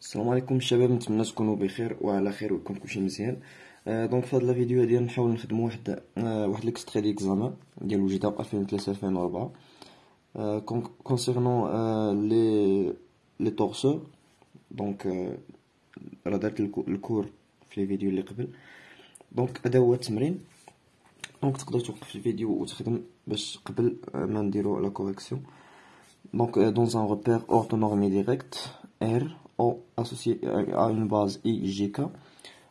السلام عليكم الشباب، نتمنى تكونوا بخير وعلى خير ويكون كلشي مزيان. دونك في هاد لا فيديو هادي نحاول نخدموا واحد ليكستري ديكزامان ديال وجده 2003 2004 كونسيرنون لي طورسور. دونك راه درت الكور في لي فيديو اللي قبل. دونك هذا هو التمرين. دونك تقدر توقف الفيديو وتخدم باش قبل ما نديرو لا كوريكسيون. Donc, dans un repère orthonormé direct, R, O associé à une base I, J, K,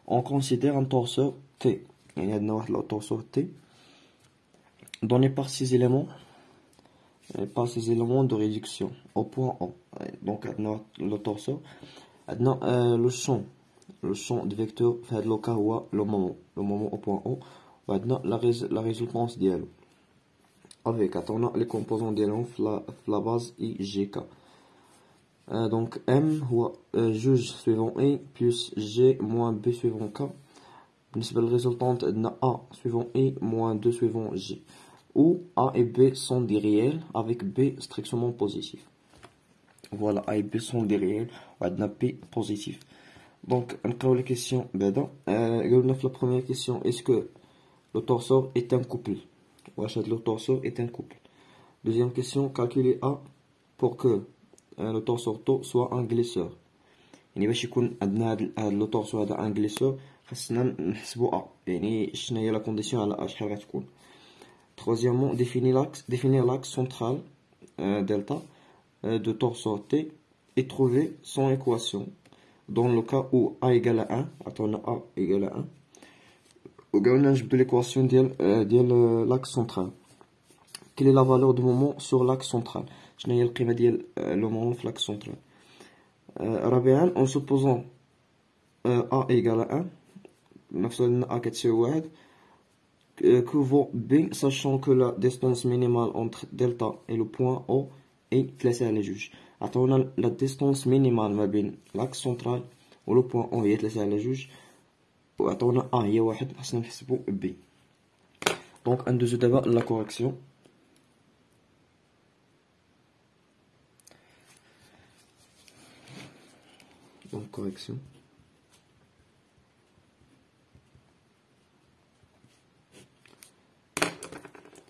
on considère un torseur T. Il y a un torseur T donné par ces éléments de réduction au point O. Donc, le torseur, le champ de vecteur fait le cas ou le moment au point O, la résultance d'IL. Avec on a les composants de la base I, J, K. Donc M juge suivant I plus G moins B suivant K. بالنسبة للريزولتانت عندنا A suivant I moins 2 suivant G. Où A et B sont des réels avec B strictement positif. Voilà, A et B sont des réels وعندنا B positif. Donc نقراو les questions بعدا. قلنا في la première question, est-ce que le torseur est un couple? Le torseur est un couple. Deuxième question, calculer A pour que le torseur T soit un glisseur. يعني باش يكون عندنا هاد لو طورسور هذا ان غليسور خاصنا نحسبوا A. يعني شنو هي لا كونديسيون على A شحال غتكون. Troisièmement, définir l'axe central delta de torseur T et trouver son équation dans le cas où A égale à 1. عطونا A égale à 1. وقالنا نجبدو l'équation ديال l'axe central. Quelle est la valeur du moment sur l'axe central? شنو هي القيمة ديال le moment في l'axe central. رابعا, en supposant A égale à 1 نفترض A كتساوي 1, que vaut B sachant que la distance minimale entre delta et le point O est 3 على 2. عطونا la distance minimale ما بين l'axe central و le point O هي 3 على 2 وعطونا A هي 1 خاصنا نحسبو B. Donc ندوزو دابا لا كوريكسيون. Donc correction.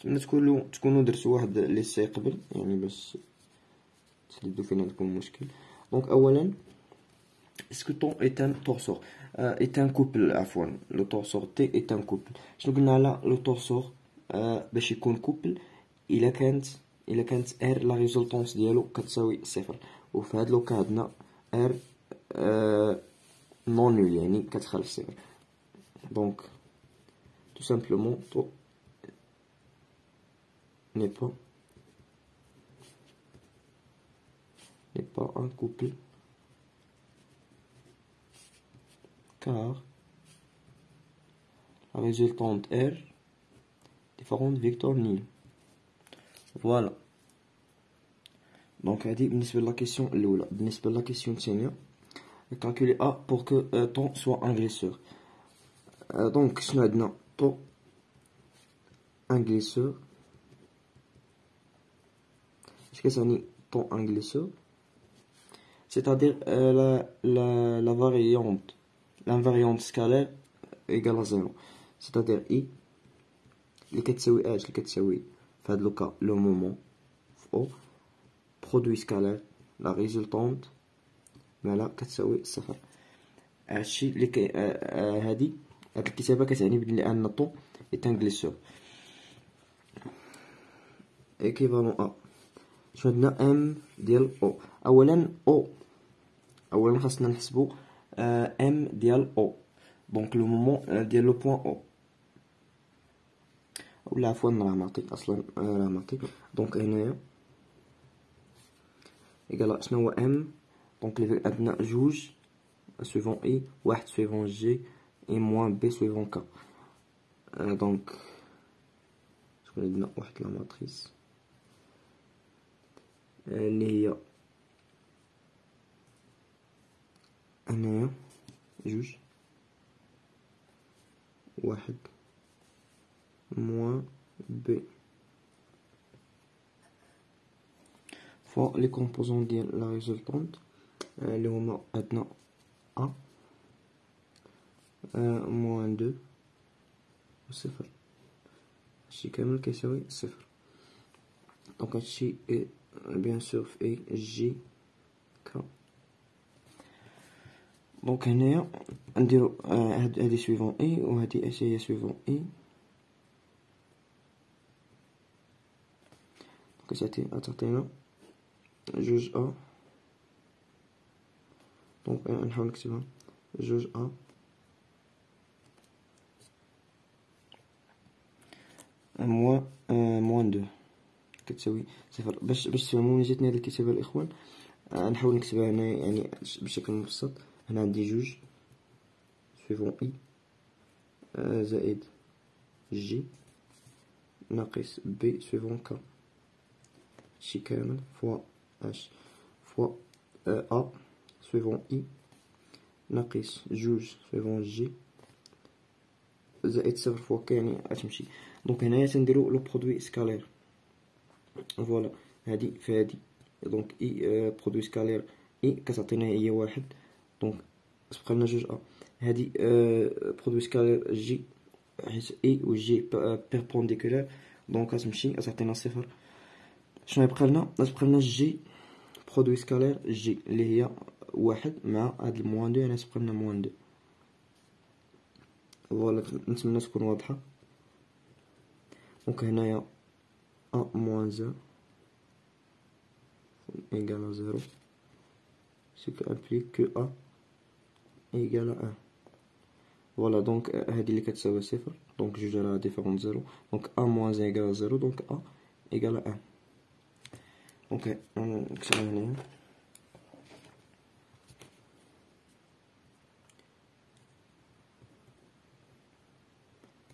نتمنى تكونوا درتوا واحد ليسي قبل يعني باش تحددوا فين عندكم المشكل. دونك اولا, est-ce que ton est un torseur est un couple عفوا لو torseur T est un couple. شنو قلنا على لو torseur باش يكون couple الا كانت R لا ريزولطونس ديالو كتساوي 0 وفي هاد لو كا عندنا R non nul يعني كتخالف 0. donc tout simplement to n'est pas un couple car la résultante R différente vecteur nul. voilà. donc هذه بالنسبة للا كيسيون الأولى. بالنسبة للا كيسيون الثانية, calculer A pour que ton soit un glisseur. Donc شنو عندنا ton un glisseur. اش كتعني ton un glisseur? c'est-à-dire l'invariante scalaire égale à 0. c'est-à-dire I اللي كتساوي اش اللي كتساوي في هاد لو كا لو مومون او produit scalaire la résultante مالا كتساوي 0. هادشي اللي هاد الكتابة كتعني بلي ان طو est un glisseur. équivalent A شنو عندنا M ديال O. اولا خاصنا نحسبو M ديال O. دونك لو مومون ديال لو بوين O ولا عفوا راه معطي اصلا راه معطي. دونك هنايا ايكالا شنو هو M. دونك عندنا جوج suivant I, 1 suivant G et moins B suivant K. donc شكون عندنا واحد لا ماتريس اللي هي هنايا جوج 1 moins B fois les composants de la résultante اللي هما عندنا أ موان دو وصفر، هادشي كامل كيساوي صفر. دونك هادشي إي بيان سور في إي جي كا. دونك هنايا نديرو هادي سويفون إي وهادي هي سويفون إي. دونك تعطينا جوج أ. دونك نحاول نكتبها جوج أ موان دو كتساوي صفر. باش تفهموا وين جاتني هاد الكتابة الإخوان، نحاول نكتبها هنا يعني بشكل مبسط. هنا عندي جوج سويفون إي زائد جي ناقص بي سويفون كا، هادشي كامل فوا اش فوا أ سويفون إي ناقص جوج سويفون جي زائد صفر فوا كا، يعني غتمشي. دونك هنايا تنديرو لو برودوي سكالير. فوالا هادي في هادي، دونك إي برودوي سكالير إي كتعطينا هي واحد، دونك تبقى لنا جوج أ. هادي برودوي سكالير جي، حيت إي و جي بيربونديكولار، دونك غتمشي غتعطينا صفر. شنو يبقى لنا؟ غتبقى لنا جي برودوي سكالير جي اللي هي واحد مع هاد الموان دو، يعني تبقى لنا موان دو. فوالا نتمنى تكون واضحة. دونك هنايا أ موان زيرو إيكال زيرو، سو كو امبليك كو أ إيكال أن. فوالا دونك هادي اللي كتساوي صفر، دونك جوج على ديفيرون زيرو، دونك أ موان زيرو إيكال زيرو، دونك أ إيكال أن. دونك نكتبها هنايا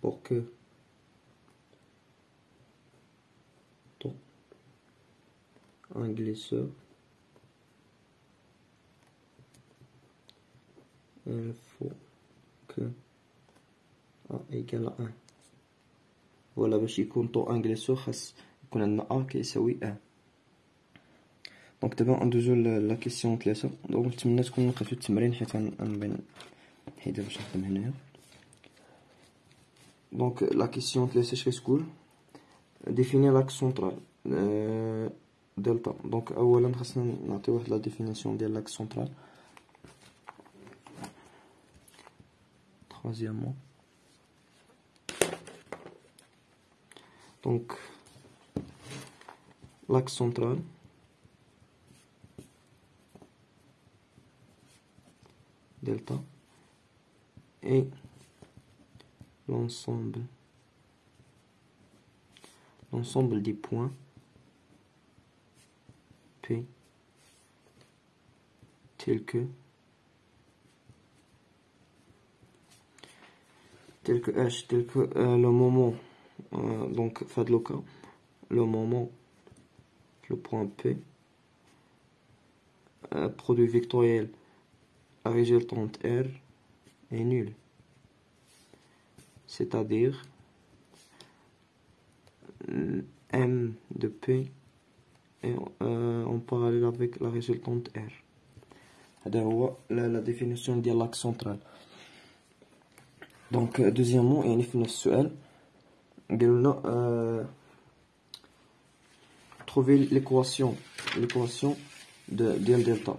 pour que un glisseur il faut que A égale à 1. فوالا باش يكون طو ان غليسور خاص يكون عندنا A كيساوي 1. دونك دابا ندوزو لا كيسيون 3. دونك نتمنى تكون لقيتو التمرين حيت غنبين نحيدها باش نخدم هنايا. دونك لا كيسيون 3 اش كتقول؟ ديفيني لاكس سونطرال دلتا. دونك اولا خاصنا نعطي واحد لا ديفينيسيون ديال لاكس سونطرال. troisièmement donc l'axe central delta et l'ensemble des points P tels que H, tel que le moment, donc fait le cas, le moment, le point P, produit vectoriel, la résultante R est nulle. C'est-à-dire M de P est en parallèle avec la résultante R. هذا هو la définition de l'axe central. دونك دوزيامون يعني في نفس السؤال قالوا لنا trouver l'équation ديال دلتا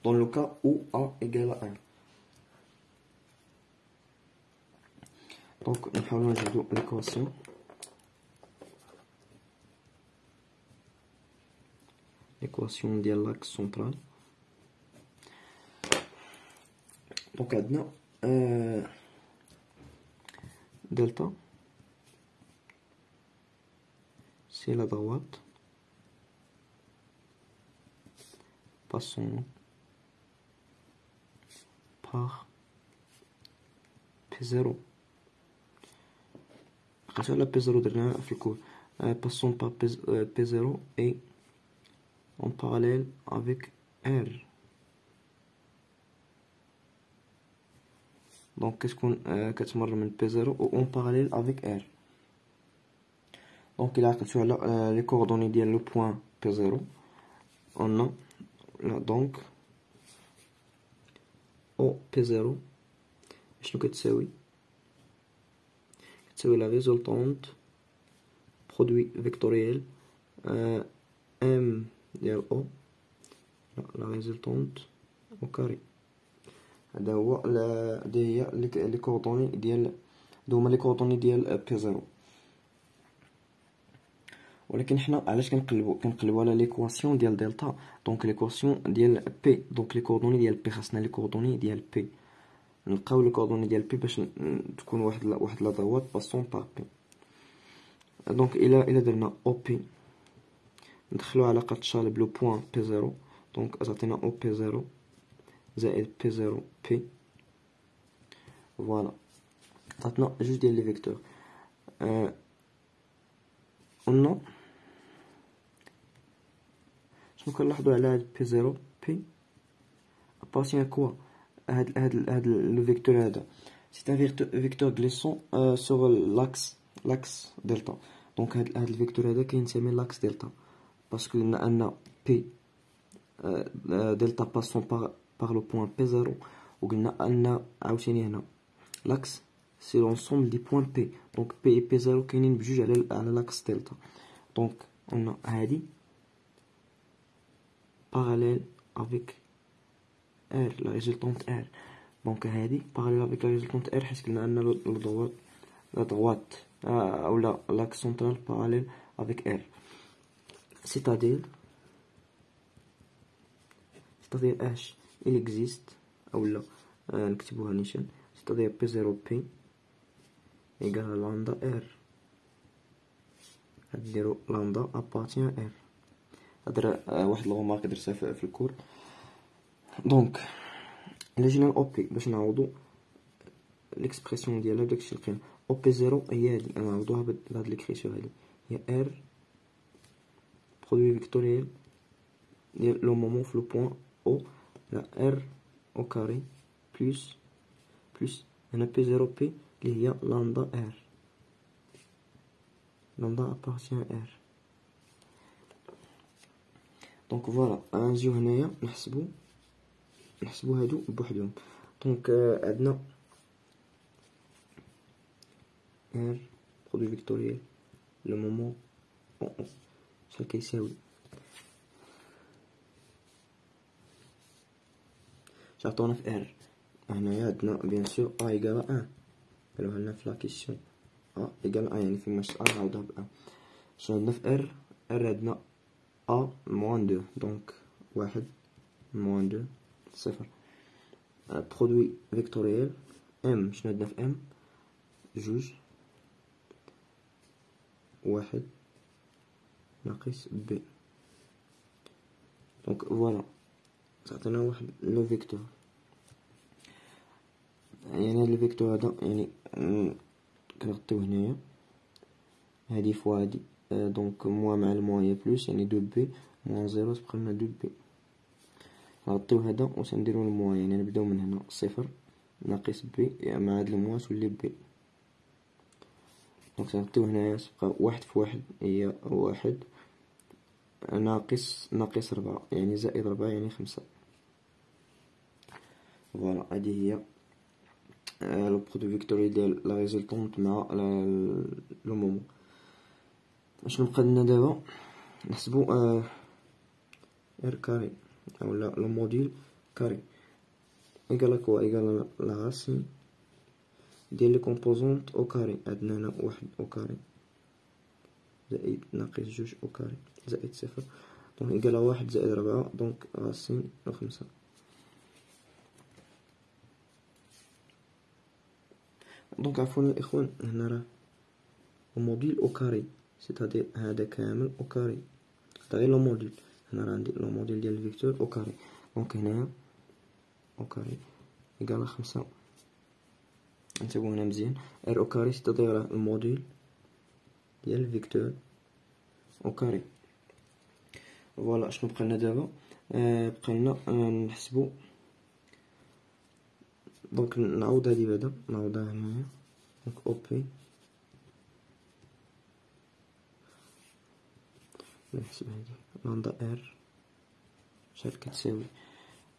dans le cas où A égale à 1. دونك نحاولو نجبدو l'équation ديال l'axe central. دونك عندنا delta c'est la droite passant par P0. خاصة لا P0 درناها في الكور. passant par P0 et en parallèle avec R. Donc كتكون كتمر من P0 و en parallèle avec R. Donc il a عقلتو على les coordonnées ديال le point P0 on a là donc او بي زيرو شنو كتساوي لا ريزولطونت برودوي فيكتوريال ام ديال او لا ريزولطونت او كاري. هذا هو هذه هي لي كوردوني ديال هما لي كوردوني ديال بي زيرو. ولكن حنا علاش كنقلبوا على ليكواسيون ديال دلتا؟ دونك ليكواسيون ديال بي، دونك لي كوردوني ديال بي خاصنا لي كوردوني ديال بي، نلقاو لي كوردوني ديال بي باش تكون واحد لا دوات باسون بار بي. دونك الى درنا او بي ندخلو علاقة تشالب لو بوين بي زيرو، دونك تعطينا او بي زيرو زائد بي زيرو بي. فوالا عطاتنا جوج ديال لي فيكتور. قلنا شنو كنلاحظوا على هاد بي زيرو بي ابارتيان كوا هاد لو فيكتور هذا سي ان فيكتور غليسون سور لاكس دلتا. دونك هاد الفيكتور هذا كينسمي لاكس دلتا باسكو قلنا ان بي دلتا باسون بار لو بوين بي زيرو، وقلنا ان عاوتاني هنا لاكس سي لونسومبل دي بوين بي، دونك بي اي بي زيرو كاينين بجوج على لاكس دلتا. دونك قلنا هادي parallèle avec R, la résultante R. Donc هادي parallèle avec la résultante R حيت قلنا أن la droite ou l'axe central parallèle avec R. C'est-à-dire H il existe ou là نكتبوها نيشان، c'est-à-dire P0P égale à lambda R. نديرو lambda appartient à R. هادر واحد الغومارك درتها في الكور. دونك الا جينا ل او بي باش نعوضو ليكسبرسيون ديالها بداكشي لقينا او بي زيرو هي هادي، نعوضوها بهاد ليكريسيور هادي هي ار برودوي فيكتوريال ديال لو مومون في لو بوين او لا ار او كاري بلس هنا بي زيرو بي اللي هي لامدا ار، لامدا ابارتيان ار. دونك فوالا نجيو هنايا نحسبو هادو بوحدهم. دونك عندنا ار برودوي فيكتوريال لو مومون او شحال كيساوي عطونا في ار. هنايا عندنا بيان سور ا ايكال ان، قالوها لنا في لا كيسيون ا ايكال ان يعني فيما شت ا نعوضها ب ان. شنو عندنا في ار عندنا a moins 2 donc 1 moins 2 صفر. برودوي فيكتوريال m شنو عندنا في m جوج 1 ناقص b. دونك فوالا تعطينا واحد لو فيكتور، يعني هاد الفيكتور هذا يعني كنغطيو هنايا هادي فوا هادي دونك موان مع الموان هي بلوس يعني دو بي موان زيرو تبقى لنا دو بي. نغطيو هذا و تنديرو الموان يعني نبداو من هنا صفر ناقص بي مع هاد الموان تولي بي. دونك تنغطيو هنايا تبقى واحد في واحد هي واحد ناقص ربعة يعني زائد ربعة يعني 5. فوالا هادي هي لو برودوي فيكتوري ديال لا ريزولطونت مع لو مومون. شنو بقى لنا دابا؟ نحسبو ار كاري اولا لو موديل كاري ايكال كوا ايكال لا راسين ديال لي كومبوزونط او كاري. عندنا هنا واحد او كاري زائد ناقص جوج او كاري زائد صفر، دونك ايكال واحد زائد ربعة دونك راسين او 5. دونك عفوا الاخوان هنا راه الموديل او كاري سيتادير هذا كامل او كاري، هذا غير لو موديل. هنا راه عندي لو موديل ديال الفيكتور او كاري، دونك هنايا او كاري ايكال 5. نكتبو هنا مزيان ار او كاري سيتادير الموديل ديال الفيكتور او كاري. فوالا شنو بقى لنا دابا؟ بقى لنا نحسبو دونك نعوض هادي بعدا نعوضها هنايا دونك او بي نحسب هادي لامدا ار شحال كتساوي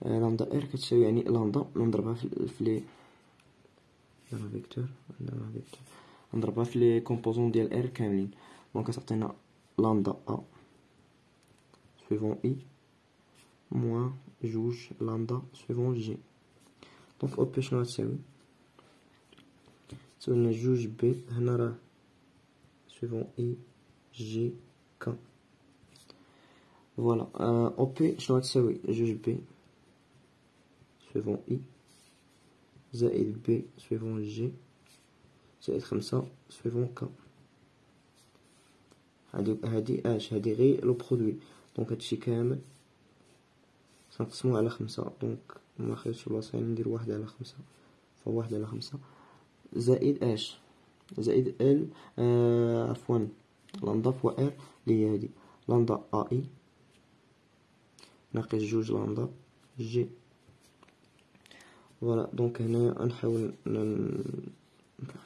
لامدا ار كتساوي يعني لامدا نضربها في لي نضربها في لي كومبوزون ديال ار كاملين. دونك كتعطينا لامدا ا سويفون اي موان جوج لامدا سويفون جي. دونك او بي شنو غتساوي؟ تساوي لنا جوج بي هنا راه سويفون اي جي كا. فوالا او بي شنو غتساوي؟ جوج بي سويفون اي زائد بي سويفون جي زائد خمسة سويفون كا. هادي اش هادي غير لو برودوي. دونك هادشي كامل سنقسمو على خمسة. دونك مخرجتش بلاصة يعني ندير واحد على خمسة فواحد على خمسة زائد اش زائد ال عفوا لامدا فوا ار لي هادي لامدا ا اي ناقص جوج لامدا جي. فوالا دونك هنايا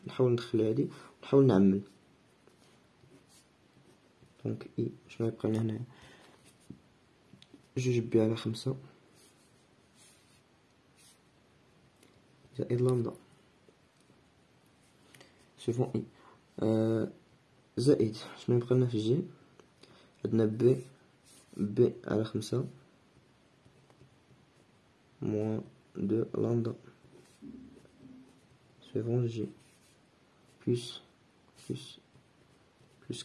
نحاول ندخل هادي ونحاول نعمل. دونك اي شنو يبقى لنا هنايا؟ جوج بي على خمسة زائد لامدا سوفون اي زائد شنو يبقى لنا في جي؟ عندنا بي على خمسة موان دو لامدا سوفون جي بلس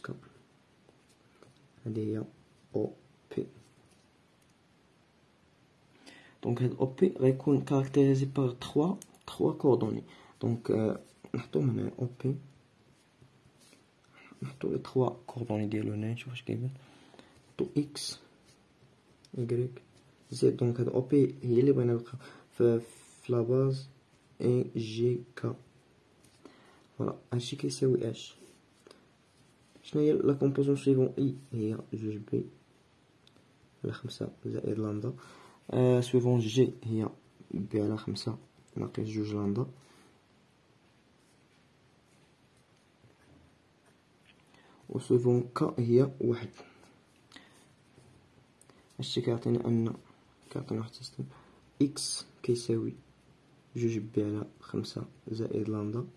كا. هادي هي او بي. دونك هاد او بي غيكون كاركتيريزي بار 3 كوردوني. دونك نحطوهم هنا او بي نحطو لي 3 كوردوني ديالو هنا نشوف واش كيبان. نحطو اكس يغريك زد. دونك هاد او بي هي اللي بغينا نلقاو في لا باز اي جي كا. فوالا هادشي كيساوي اش شنو هي لا كومبوزون سويفون اي هي جوج بي على خمسة زائد لامدا سويفون جي هي بي على خمسة ناقص جوج لامدا و سويفون كا هي واحد. هادشي كيعطينا ان كيعطينا واحد السيستم اكس كيساوي جوج بي على خمسة زائد لامدا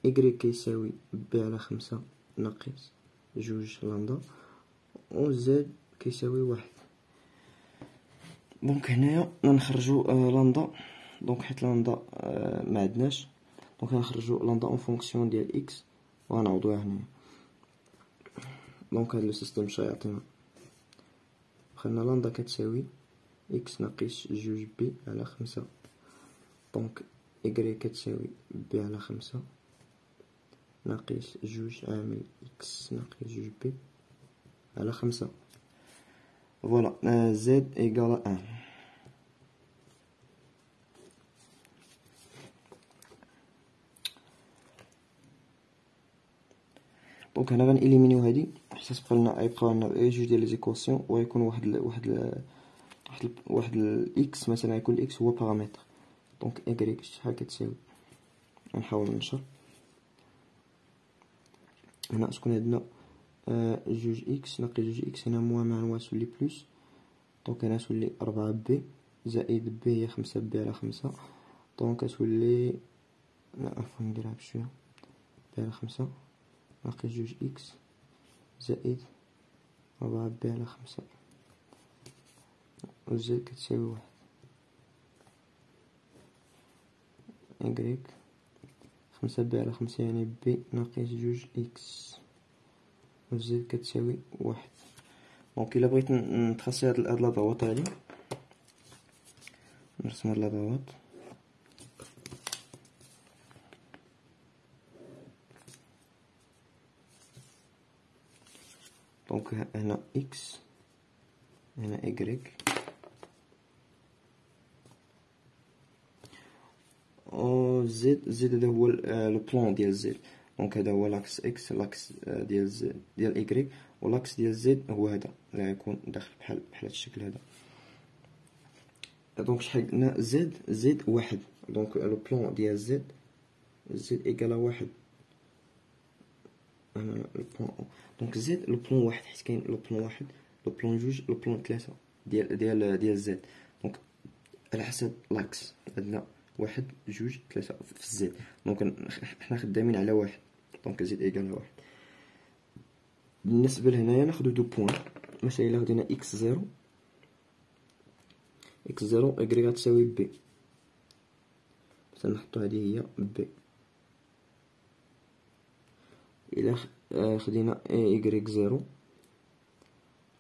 إكغيك كيساوي بي على خمسة ناقص جوج لامدا و زد كيساوي واحد. دونك هنايا نخرجو لامدا. دونك حيت لامدا معندناش دونك غنخرجو لامدا اون فونكسيون ديال اكس و غنعوضوها هنايا. دونك هاد لو سيستيم شنو يعطينا؟ بقالنا لامدا كتساوي اكس ناقص جوج بي على خمسة. دونك إكغيك كتساوي بي على خمسة ناقص جوج عامل اكس ناقص جوج بي على خمسة. فوالا زد ايكال ان. دونك هنا غنإليمينيو هادي حتى يبقاو لنا غير جوج ديال لي زيكواسيون و يكون واحد الاكس مثلا يكون الاكس هو بارامتر. دونك إكغيك شحال كتساوي؟ غنحاول ننشر هنا شكون عندنا جوج اكس ناقص جوج اكس هنا موان مع نواس تولي بلوس. دونك هنا تولي ربعة بي زائد بي هي خمسة بي على خمسة. دونك تولي عفوا نديرها بشوية بي على خمسة ناقص جوج اكس زائد ربعة بي على خمسة و زد كتساوي واحد. إكغيك خمسة بي على خمسة يعني بي ناقص جوج اكس و زد كتساوي واحد. دونك الا بغيت نتخصي هاد لاباوات هادي نرسم هاد لاباوات. دونك هنا اكس هنا إكغيك و زد هذا هو لو بلان ديال زد. دونك هذا هو لاكس اكس لاكس ديال زد ديال إكغيك و لاكس ديال زد هو هذا اللي غيكون داخل بحال هاد الشكل هذا. دونك شحال قلنا زد واحد. دونك لو بلان ديال زد ايكالا واحد هنا لو بلان. دونك زد لو بلان واحد حيت كاين لو بلان واحد لو بلان جوج لو بلان ثلاثة ديال زد. دونك على حسب لاكس. عندنا 1 2 3 في الزد، دونك حنا خدامين على 1، دونك زد ايكال 1. بالنسبة لهنايا ناخدو 2 بوان. مثلا إلا خدينا إكس 0 إكغيك غتساوي بي، مثلا نحطو هادي هي بي. إلا خدينا إيكغيك 0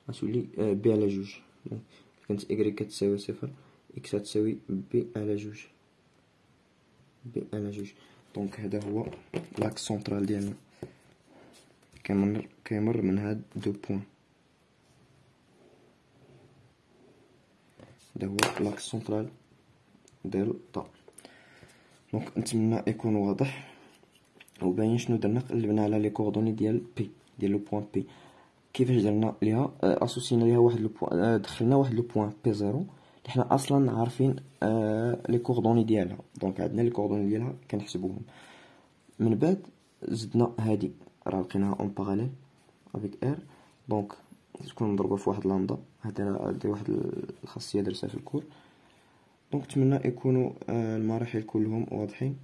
غتولي بي على 2، دونك كانت إيكغيك كتساوي 0 إكس غتساوي بي على 2، بي على 2. دونك هذا هو لاكس سونترال ديالنا، كيمر من هاد 2 بوان. هذا هو لاكس سونترال دلتا. دونك نتمنى يكون واضح وباين شنو درنا. قلبنا على لي كوردوني ديال بي، ديال لو بوان بي. كيفاش درنا ليها؟ اسوسينا ليها واحد لو بوان، دخلنا واحد لو بوان بي 0 اللي حنا اصلا عارفين لي كوردوني ديالها، دونك عندنا لي كوردوني ديالها كنحسبوهم. من بعد زدنا هادي راه لقيناها اون باراليل افيك ار، دونك تكون مضروبه في واحد لامدا. هادي واحد الخاصيه درتها في الكور. دونك نتمنى يكونوا المراحل كلهم واضحين.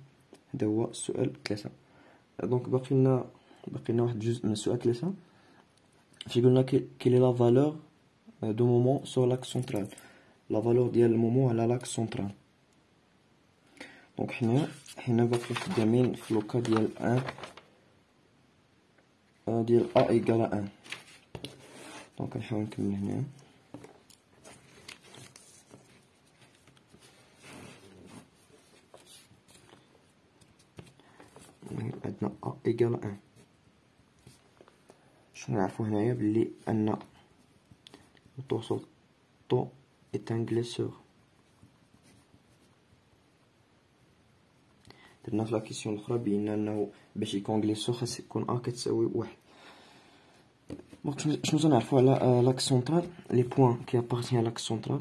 هذا هو السؤال 3. دونك باقي لنا واحد الجزء من السؤال 3 فين قلنا كيل لا فالور دو مومون سور لاكس سونترال، لا فالور ديال المومون على لاكس سونترال. دونك حنا باقي خدامين في لوكا ديال 1 ديال ا ايكال 1. دونك نحاول نكمل هنا. عندنا ا ايكال 1. شنو نعرفو هنايا؟ بلي ان الطوسو طو est un glisseur. درنا في لا كيسيون الاخرى بينا انه باش يكون غليسور خاص يكون ا كتساوي 1. دونك شنو تنعرفو على لاكس سونترال؟ لي بوين كي ابارتيان لاكس سونترال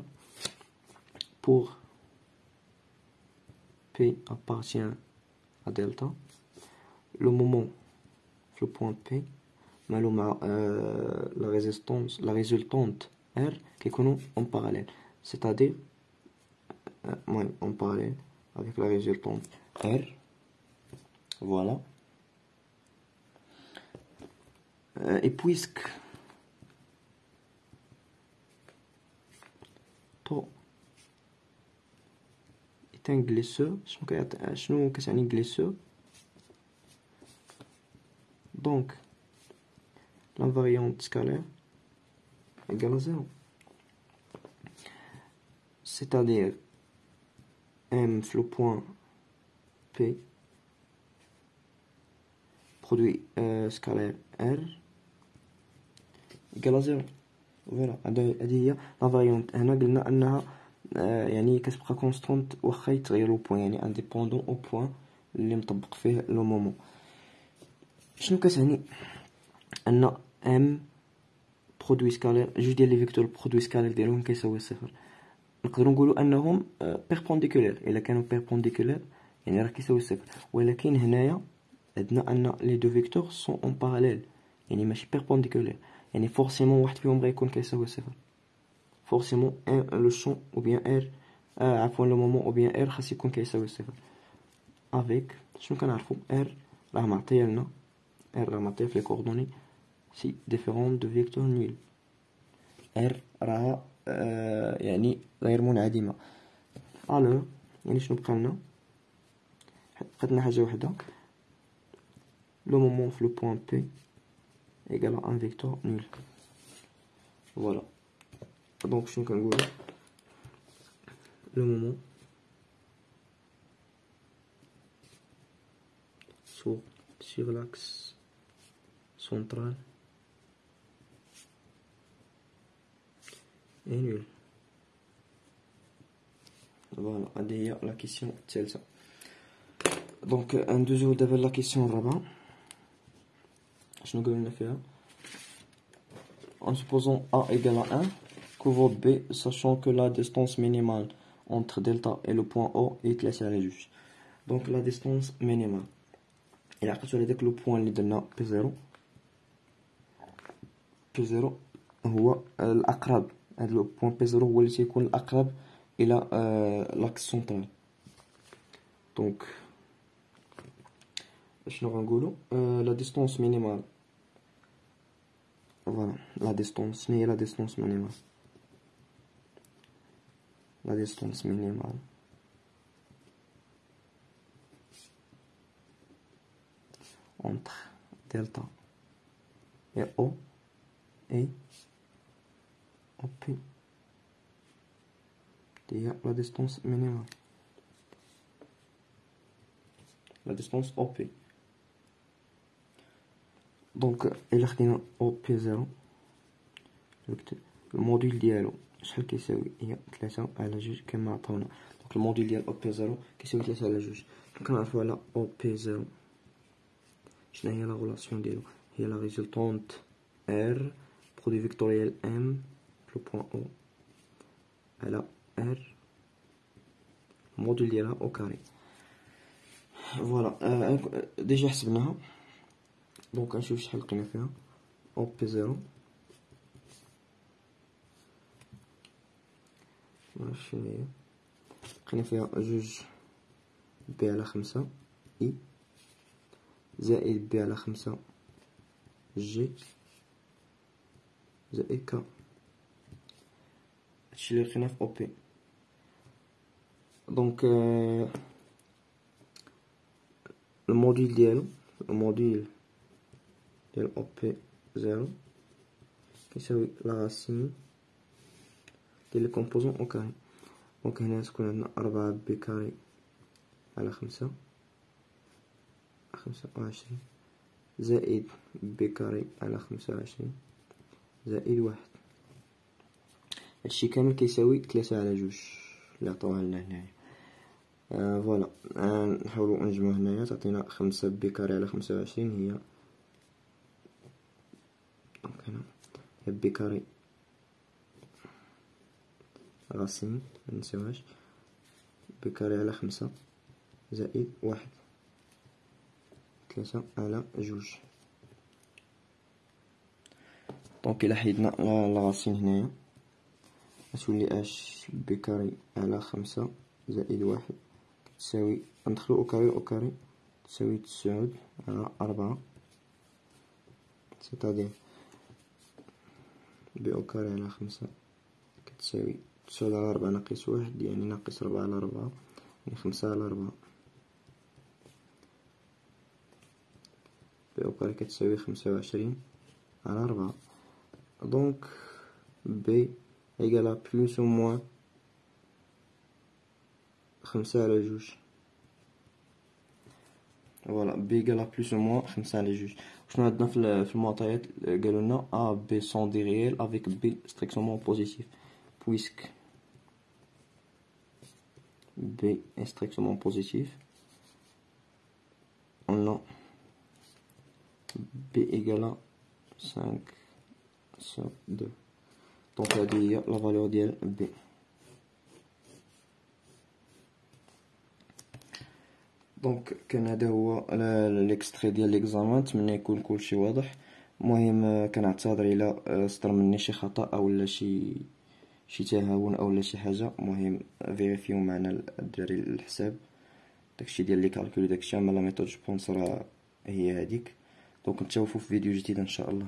pour P appartient à delta, le moment le point P مالو مع la résistance la résultante R qui est en parallèle, c'est-à-dire en parallèle avec la résultante R. Voilà. Et puisque tau est un glisseur, شنو كتعني glisseur؟ donc l'invariante scalaire égale à 0, c'est-à-dire M le point P produit scalaire R égale à 0. فوالا هذه هي لا فاريونت. هنا قلنا انها يعني كتبقى كونستانت واخا يتغير لو بوين، يعني انديبوندون او بوين اللي مطبق فيه لو مومون. شنو كتعني؟ ان ام برودوي سكالير، جوج ديال لي فيكتور برودوي سكالير ديالهم كيساوي صفر. نقدروا نقولوا انهم بيربونديكولير. الا كانوا بيربونديكولير يعني راه كيساوي صفر، ولكن هنايا عندنا ان لي دو فيكتور سون اون باراليل، يعني ماشي بيربونديكولير، يعني فورسيمون واحد فيهم غيكون كيساوي صفر. فورسيمون لو شون او بيان ار عفوا لو مومون او بيان ار خاص يكون كيساوي صفر. افيك شنو كنعرفوا؟ ار راه معطيه لنا، ار راه معطيه في لي كوردوني سي ديفيرون دو فيكتور نول. ار راه يعني غير منعدمه. الو يعني شنو بقى لنا؟ بقات لنا حاجه وحده، لو مومون في لو بوين بي égal à un vecteur nul. Voilà. Donc شنو كنقولو؟ le moment sur l'axe central est nul. Voilà, هذه هي لا كيسيون الثالثة. دونك ندوزو دابا لا كيسيون الرابعة. شنو قلنا فيها؟ en supposant A égale à 1, que vaut B, sachant que la distance minimale entre delta et le point O est 3 على 2. donc la distance minimale إلا عقلتو على داك لو بوين اللي درنا P0 هو الأقرب. هاد لو بوين P0 هو اللي تيكون الأقرب الى لاكس سنترال. دونك شنو غنقولوا؟ لا ديستونس مينيمال. فوالا لا ديستونس. شنو هي لا ديستونس مينيمال؟ لا ديستونس مينيمال entre delta et O et OP هي la distance minimale. La distance OP. دونك إلا خدينا OP زيرو نكتب الموديل ديالو شحال كيساوي؟ هي 3 على 2 كما عطاونا. دونك الموديل ديال OP زيرو كيساوي 3 على 2. كنعرفو على OP زيرو شنو هي لا غولاسيون ديالو؟ هي لا ريزولطونت R برودوي فيكتوريال M بلو بوان O على R الموديل ديالها او كاري. فوالا ديجا حسبناها. دونك نشوف شحال لقينا فيها. او بي زيرو شنو هي؟ لقينا فيها 2 بي على 5 اي زائد بي على 5 جي زائد كا. هادشي اللي لقينا في او بي. دونك الموديل ديالو الموديل ديال او بي زيرو كيساوي لا راسين ديال لي كومبوزون او كاري. دونك هنا تكون عندنا 4 بي كاري على 5 25 زائد بي كاري على 25 زائد 1. هادشي كامل كيساوي 3 على 2 اللي عطاوها لنا هنايا. فوالا نحاولو نجمعو هنايا تعطينا 5 بي كاري على 25 هي دونك هنا هي بي كاري راسين منساوهاش بي كاري على 5 زائد 1 3 على 2. دونك إلا حيدنا لا راسين هنايا غتولي اش بي كاري على 5 زائد 1 تساوي ندخلو او كاري او كاري تساوي 9 على 4 سيتادير بي او كاري على 5 كتساوي 9 على 4 ناقص 1 يعني ناقص 4 على 4 يعني 5 على 4 بي او كاري كتساوي 25 على 4. دونك بي إيكالا بلوس أو موان 5 على 2. فوالا بي إيكالا بلوس أو موان 5 على 2. شنو عندنا في المعطيات؟ قالولنا A B sont des réels avec B strictement positif puisque B est strictement positif on a B égale à 5 sur 2. دونك هادي هي لا فالور ديال بي. دونك كان هذا هو ليكستري ديال ليكزامان. نتمنى يكون كلشي واضح. المهم كنعتذر الى صدر مني شي خطا او شي تهاون او شي حاجه. المهم فيريفيو معنا الدراري الحساب داكشي ديال لي كالكول داكشي، اما لا ميثود جو بونس راه هي هذيك. دونك نتشوفوا في فيديو جديد ان شاء الله.